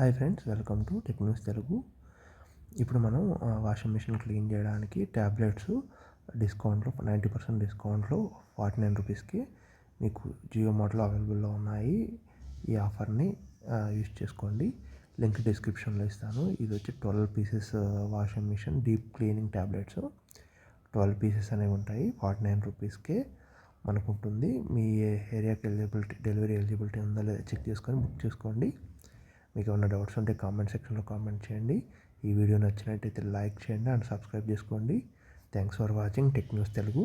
Hi friends, welcome to tech news Telugu. ఇప్పుడు మనం washing machine clean చేయడానికి ట్యాబ్లెట్స్ డిస్కౌంట్లో 90% డిస్కౌంట్లో ₹49కి మీకు జియో మార్ట్లో అవైలబుల్లో ఉన్నాయి. ఈ ఆఫర్ని యూజ్ చేసుకోండి. లింక్ డిస్క్రిప్షన్లో ఇస్తాను. ఇది వచ్చి 12 pieces washing machine deep cleaning tablets. 12 pieces అనేవి ఉంటాయి. ₹49కే మనకు ఉంటుంది. మీ ఏరియాకి డెలివరీ ఎలిజిబిలిటీ ఉందా లేదా చెక్ చేసుకొని బుక్ చేసుకోండి. మీకు ఏమైనా డౌట్స్ ఉంటే కామెంట్ సెక్షన్లో కామెంట్ చేయండి. ఈ వీడియో నచ్చినట్టయితే లైక్ చేయండి అండ్ సబ్స్క్రైబ్ చేసుకోండి. Thanks for watching tech news Telugu.